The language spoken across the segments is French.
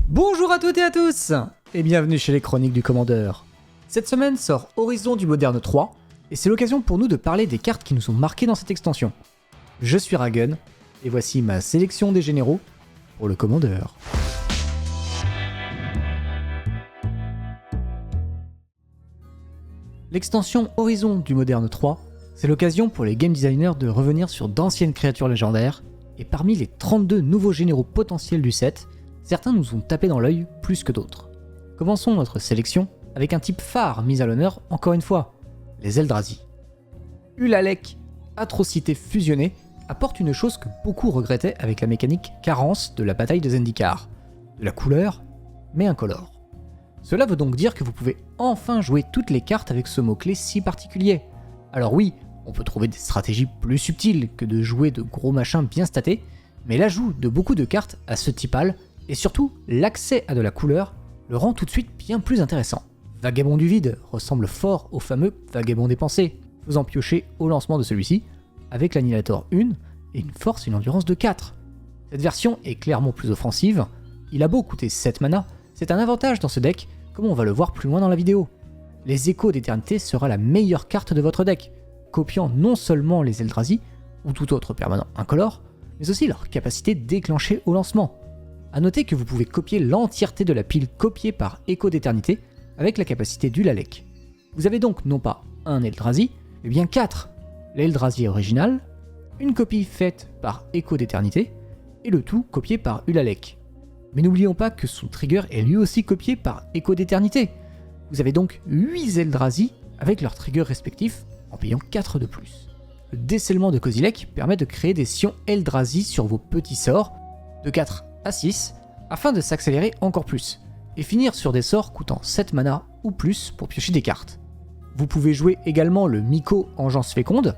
Bonjour à toutes et à tous, et bienvenue chez les Chroniques du Commandeur. Cette semaine sort Horizon du Moderne 3, et c'est l'occasion pour nous de parler des cartes qui nous ont marqués dans cette extension. Je suis Ragun, et voici ma sélection des généraux pour le Commandeur. L'extension Horizon du Moderne 3, c'est l'occasion pour les game designers de revenir sur d'anciennes créatures légendaires, et parmi les 32 nouveaux généraux potentiels du set, certains nous ont tapé dans l'œil plus que d'autres. Commençons notre sélection avec un type phare mis à l'honneur encore une fois, les Eldrazi. Ulalek, atrocité fusionnée, apporte une chose que beaucoup regrettaient avec la mécanique carence de la bataille de Zendikar, de la couleur, mais incolore. Cela veut donc dire que vous pouvez enfin jouer toutes les cartes avec ce mot-clé si particulier. Alors oui, on peut trouver des stratégies plus subtiles que de jouer de gros machins bien statés, mais l'ajout de beaucoup de cartes à ce typal, et surtout l'accès à de la couleur, le rend tout de suite bien plus intéressant. Vagabond du vide ressemble fort au fameux Vagabond des pensées, faisant piocher au lancement de celui-ci, avec l'annihilator 1 et une force et une endurance de 4. Cette version est clairement plus offensive, il a beau coûter 7 mana, c'est un avantage dans ce deck, comme on va le voir plus loin dans la vidéo. Les échos d'éternité sera la meilleure carte de votre deck, copiant non seulement les Eldrazi, ou tout autre permanent incolore, mais aussi leur capacité déclenchée au lancement. A noter que vous pouvez copier l'entièreté de la pile copiée par Écho d'éternité avec la capacité d'Ulalek. Vous avez donc non pas un Eldrazi, mais bien 4. L'Eldrazi original, une copie faite par Écho d'éternité, et le tout copié par Ulalek. Mais n'oublions pas que son trigger est lui aussi copié par Écho d'éternité. Vous avez donc 8 Eldrazi avec leurs triggers respectifs en payant 4 de plus. Le décèlement de Kozilek permet de créer des sions Eldrazi sur vos petits sorts, de 4 à 6, afin de s'accélérer encore plus, et finir sur des sorts coûtant 7 mana ou plus pour piocher des cartes. Vous pouvez jouer également le Miko Engeance Féconde,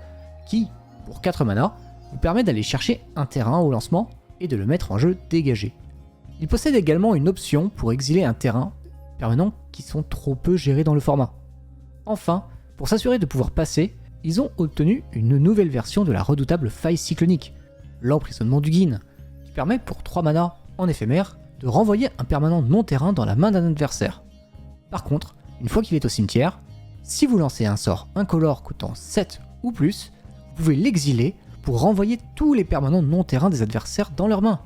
qui, pour 4 mana, vous permet d'aller chercher un terrain au lancement et de le mettre en jeu dégagé. Il possède également une option pour exiler un terrain, permanents qui sont trop peu gérés dans le format. Enfin, pour s'assurer de pouvoir passer, ils ont obtenu une nouvelle version de la redoutable faille cyclonique, l'emprisonnement du Guin, qui permet pour 3 mana en éphémère de renvoyer un permanent non-terrain dans la main d'un adversaire. Par contre, une fois qu'il est au cimetière, si vous lancez un sort incolore coûtant 7 ou plus, vous pouvez l'exiler pour renvoyer tous les permanents non-terrains des adversaires dans leurs mains.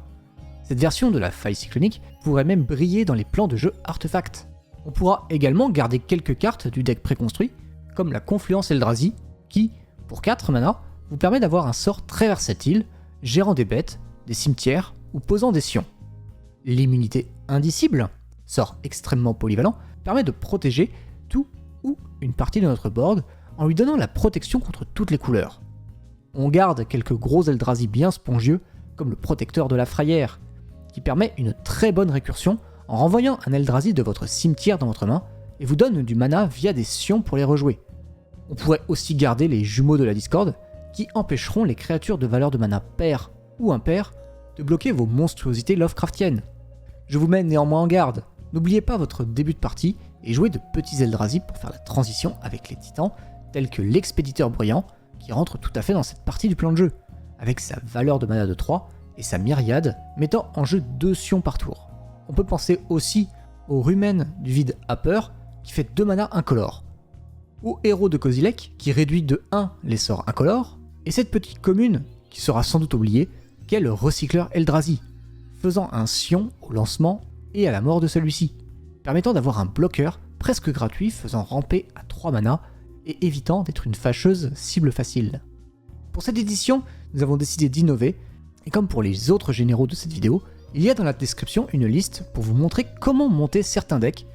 Cette version de la faille cyclonique pourrait même briller dans les plans de jeu Artefact. On pourra également garder quelques cartes du deck préconstruit, comme la Confluence Eldrazi, qui, pour 4 mana, vous permet d'avoir un sort très versatile, gérant des bêtes, des cimetières ou posant des sions. L'immunité indicible, sort extrêmement polyvalent, permet de protéger tout ou une partie de notre board en lui donnant la protection contre toutes les couleurs. On garde quelques gros Eldrazi bien spongieux, comme le protecteur de la Frayère, qui permet une très bonne récursion en renvoyant un Eldrazi de votre cimetière dans votre main et vous donne du mana via des sions pour les rejouer. On pourrait aussi garder les jumeaux de la discorde, qui empêcheront les créatures de valeur de mana pair ou impair de bloquer vos monstruosités Lovecraftiennes. Je vous mets néanmoins en garde, n'oubliez pas votre début de partie et jouez de petits Eldrazi pour faire la transition avec les titans tels que l'expéditeur bruyant qui rentre tout à fait dans cette partie du plan de jeu, avec sa valeur de mana de 3 et sa myriade mettant en jeu 2 sions par tour. On peut penser aussi au Rumen du vide Happer qui fait 2 mana incolores, au héros de Kozilek qui réduit de 1 les sorts incolores, et cette petite commune qui sera sans doute oubliée qu'est le recycleur Eldrazi, faisant un sion au lancement et à la mort de celui-ci, permettant d'avoir un bloqueur presque gratuit faisant ramper à 3 mana et évitant d'être une fâcheuse cible facile. Pour cette édition, nous avons décidé d'innover, et comme pour les autres généraux de cette vidéo, il y a dans la description une liste pour vous montrer comment monter certains decks.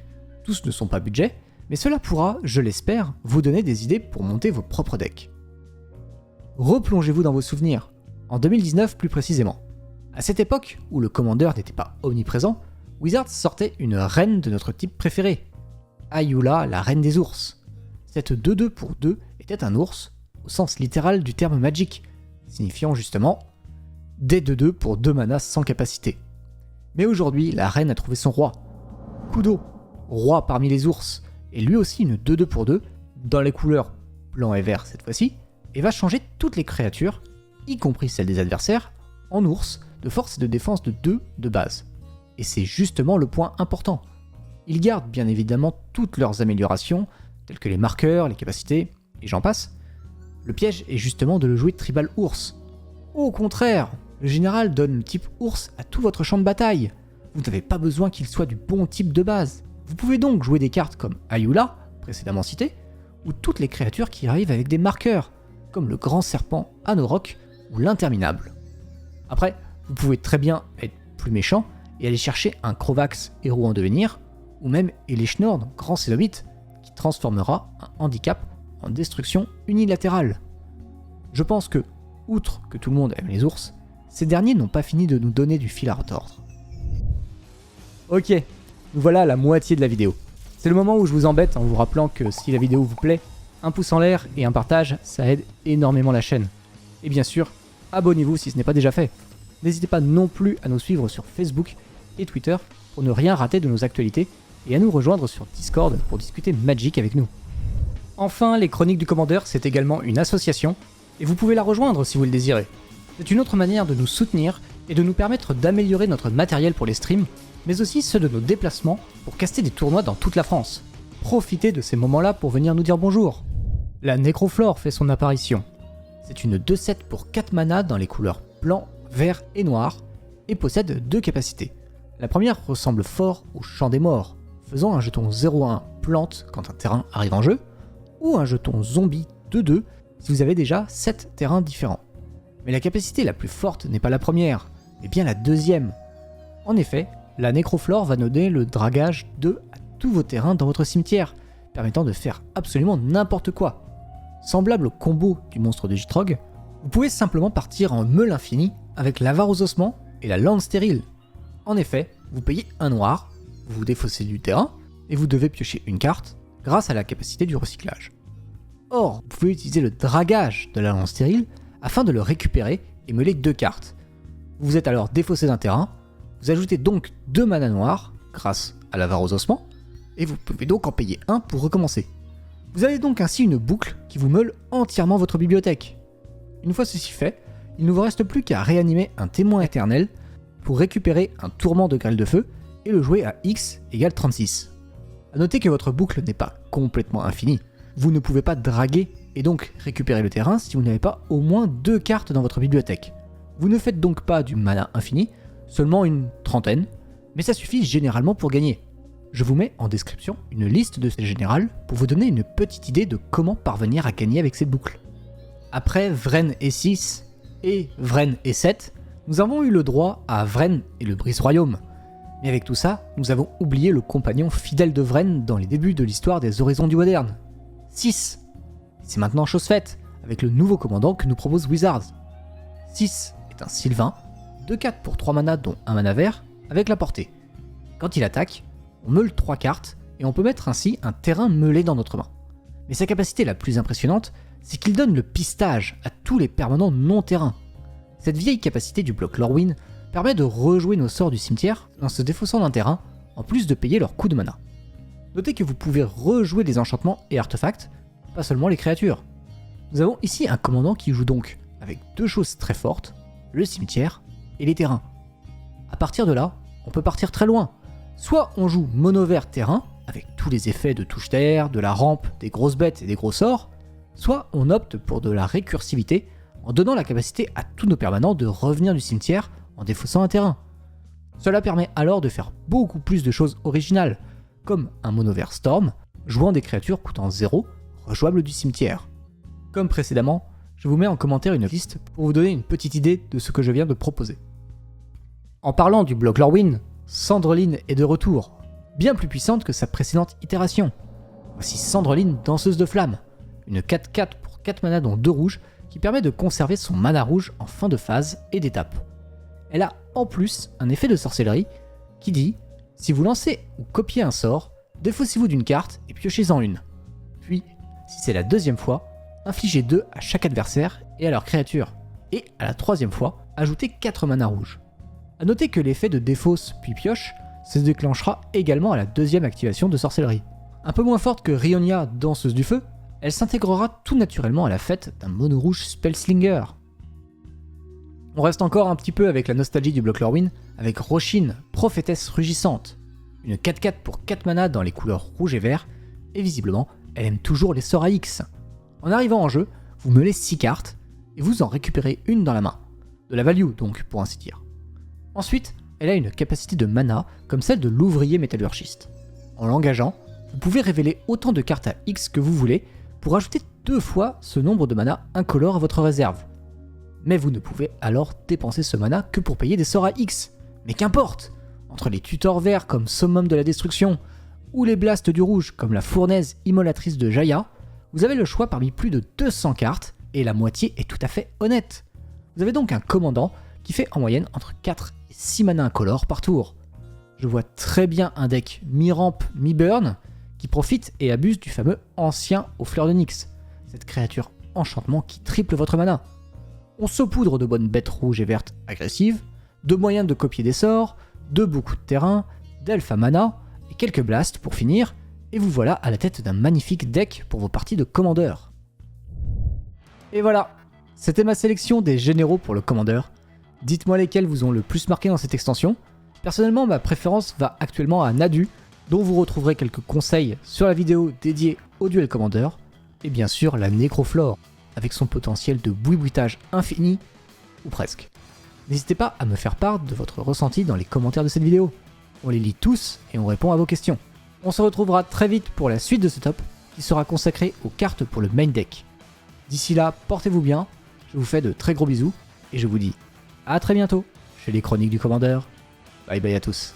Tous ne sont pas budget, mais cela pourra, je l'espère, vous donner des idées pour monter vos propres decks. Replongez-vous dans vos souvenirs, en 2019 plus précisément. À cette époque, où le commandeur n'était pas omniprésent, Wizards sortait une reine de notre type préféré, Ayula, la reine des ours. Cette 2-2 pour 2 était un ours, au sens littéral du terme Magic, signifiant justement des 2-2 pour 2 mana sans capacité. Mais aujourd'hui, la reine a trouvé son roi. Kudo, roi parmi les ours, est lui aussi une 2-2 pour 2, dans les couleurs blanc et vert cette fois-ci, et va changer toutes les créatures, y compris celles des adversaires, en ours de force et de défense de 2 de base. et c'est justement le point important. Ils gardent bien évidemment toutes leurs améliorations, telles que les marqueurs, les capacités, et j'en passe. Le piège est justement de le jouer tribal ours. Au contraire, le général donne le type ours à tout votre champ de bataille. Vous n'avez pas besoin qu'il soit du bon type de base. Vous pouvez donc jouer des cartes comme Ayula, précédemment cité, ou toutes les créatures qui arrivent avec des marqueurs, comme le grand serpent Anorok ou l'interminable. Après, vous pouvez très bien être plus méchant et aller chercher un Crovax héros en devenir, ou même Elechnord, grand cénobite, qui transformera un handicap en destruction unilatérale. Je pense que, outre que tout le monde aime les ours, ces derniers n'ont pas fini de nous donner du fil à retordre. Ok, nous voilà à la moitié de la vidéo. C'est le moment où je vous embête en vous rappelant que si la vidéo vous plaît, un pouce en l'air et un partage, ça aide énormément la chaîne. Et bien sûr, abonnez-vous si ce n'est pas déjà fait. N'hésitez pas non plus à nous suivre sur Facebook et Twitter pour ne rien rater de nos actualités et à nous rejoindre sur Discord pour discuter Magic avec nous. Enfin, les Chroniques du Commandeur, c'est également une association et vous pouvez la rejoindre si vous le désirez. C'est une autre manière de nous soutenir et de nous permettre d'améliorer notre matériel pour les streams, mais aussi ceux de nos déplacements pour caster des tournois dans toute la France. Profitez de ces moments-là pour venir nous dire bonjour. La Nécroflore fait son apparition. C'est une 2/7 pour 4 mana dans les couleurs blanc, vert et noir, et possède 2 capacités. La première ressemble fort au Champ des Morts, faisant un jeton 0/1 plante quand un terrain arrive en jeu, ou un jeton zombie 2/2 si vous avez déjà 7 terrains différents. Mais la capacité la plus forte n'est pas la première, mais bien la deuxième. En effet, la Nécroflore va donner le dragage 2 à tous vos terrains dans votre cimetière, permettant de faire absolument n'importe quoi. Semblable au combo du monstre de Gitrog, vous pouvez simplement partir en meule infini avec l'avare aux ossements et la lance stérile. En effet, vous payez un noir, vous vous défaussez du terrain, et vous devez piocher une carte grâce à la capacité du recyclage. Or, vous pouvez utiliser le dragage de la lance stérile afin de le récupérer et meuler 2 cartes. Vous vous êtes alors défaussé d'un terrain, vous ajoutez donc 2 mana noirs grâce à l'avare aux ossements, et vous pouvez donc en payer un pour recommencer. Vous avez donc ainsi une boucle qui vous meule entièrement votre bibliothèque. Une fois ceci fait, il ne vous reste plus qu'à réanimer un témoin éternel pour récupérer un tourment de grêle de feu et le jouer à X égale 36. A noter que votre boucle n'est pas complètement infinie. Vous ne pouvez pas draguer et donc récupérer le terrain si vous n'avez pas au moins 2 cartes dans votre bibliothèque. Vous ne faites donc pas du mana infini, seulement une trentaine, mais ça suffit généralement pour gagner. Je vous mets en description une liste de ces générales pour vous donner une petite idée de comment parvenir à gagner avec cette boucle. Après Vren et 6 et Vren et 7, nous avons eu le droit à Vren et le Brise-Royaume. Mais avec tout ça, nous avons oublié le compagnon fidèle de Vren dans les débuts de l'histoire des Horizons du Moderne. 6. C'est maintenant chose faite, avec le nouveau commandant que nous propose Wizards. 6 est un Sylvain, 2/4 pour 3 mana dont 1 mana vert, avec la portée. Quand il attaque, on meule 3 cartes, et on peut mettre ainsi un terrain meulé dans notre main. Mais sa capacité la plus impressionnante, c'est qu'il donne le pistage à tous les permanents non-terrain. Cette vieille capacité du bloc Lorwyn permet de rejouer nos sorts du cimetière en se défaussant d'un terrain, en plus de payer leur coût de mana. Notez que vous pouvez rejouer des enchantements et artefacts, pas seulement les créatures. Nous avons ici un commandant qui joue donc avec 2 choses très fortes, le cimetière et les terrains. A partir de là, on peut partir très loin. Soit on joue mono vert terrain, avec tous les effets de touche d'air, de la rampe, des grosses bêtes et des gros sorts, soit on opte pour de la récursivité en donnant la capacité à tous nos permanents de revenir du cimetière en défaussant un terrain. Cela permet alors de faire beaucoup plus de choses originales, comme un mono vert Storm, jouant des créatures coûtant 0, rejouables du cimetière. Comme précédemment, je vous mets en commentaire une liste pour vous donner une petite idée de ce que je viens de proposer. En parlant du bloc Lorwyn, Sandreline est de retour, bien plus puissante que sa précédente itération. Voici Sandreline, danseuse de flammes, une 4/4 pour 4 mana dont 2 rouges, qui permet de conserver son mana rouge en fin de phase et d'étape. Elle a en plus un effet de sorcellerie qui dit « Si vous lancez ou copiez un sort, défaussez-vous d'une carte et piochez-en une. Puis, si c'est la 2e fois, infligez 2 à chaque adversaire et à leur créature. Et à la 3e fois, ajoutez 4 mana rouges. » A noter que l'effet de défausse puis pioche se déclenchera également à la 2e activation de sorcellerie. Un peu moins forte que Rionia, danseuse du feu, elle s'intégrera tout naturellement à la fête d'un mono rouge Spellslinger. On reste encore un petit peu avec la nostalgie du bloc Lorwyn, avec Roshin, prophétesse rugissante. Une 4/4 pour 4 mana dans les couleurs rouge et vert, et visiblement, elle aime toujours les sorts à X. En arrivant en jeu, vous meulez 6 cartes, et vous en récupérez une dans la main. De la value donc, pour ainsi dire. Ensuite, elle a une capacité de mana comme celle de l'ouvrier métallurgiste. En l'engageant, vous pouvez révéler autant de cartes à X que vous voulez pour ajouter 2 fois ce nombre de mana incolore à votre réserve. Mais vous ne pouvez alors dépenser ce mana que pour payer des sorts à X. Mais qu'importe! Entre les tutors verts comme Summum de la Destruction, ou les blasts du rouge comme la fournaise immolatrice de Jaya, vous avez le choix parmi plus de 200 cartes, et la moitié est tout à fait honnête. Vous avez donc un commandant qui fait en moyenne entre 4 et 6 mana incolores par tour. Je vois très bien un deck mi-ramp, mi-burn, qui profite et abuse du fameux ancien aux fleurs de Nyx, cette créature enchantement qui triple votre mana. On saupoudre de bonnes bêtes rouges et vertes agressives, de moyens de copier des sorts, de beaucoup de terrain, d'elfes à mana, et quelques blasts pour finir, et vous voilà à la tête d'un magnifique deck pour vos parties de commandeur. Et voilà, c'était ma sélection des généraux pour le commandeur. Dites-moi lesquels vous ont le plus marqué dans cette extension. Personnellement, ma préférence va actuellement à Nadu, dont vous retrouverez quelques conseils sur la vidéo dédiée au duel commandeur, et bien sûr la Nécroflore, avec son potentiel de boui-boitage infini, ou presque. N'hésitez pas à me faire part de votre ressenti dans les commentaires de cette vidéo. On les lit tous et on répond à vos questions. On se retrouvera très vite pour la suite de ce top, qui sera consacré aux cartes pour le main deck. D'ici là, portez-vous bien, je vous fais de très gros bisous, et je vous dis à très bientôt chez les Chroniques du Commandeur. Bye bye à tous.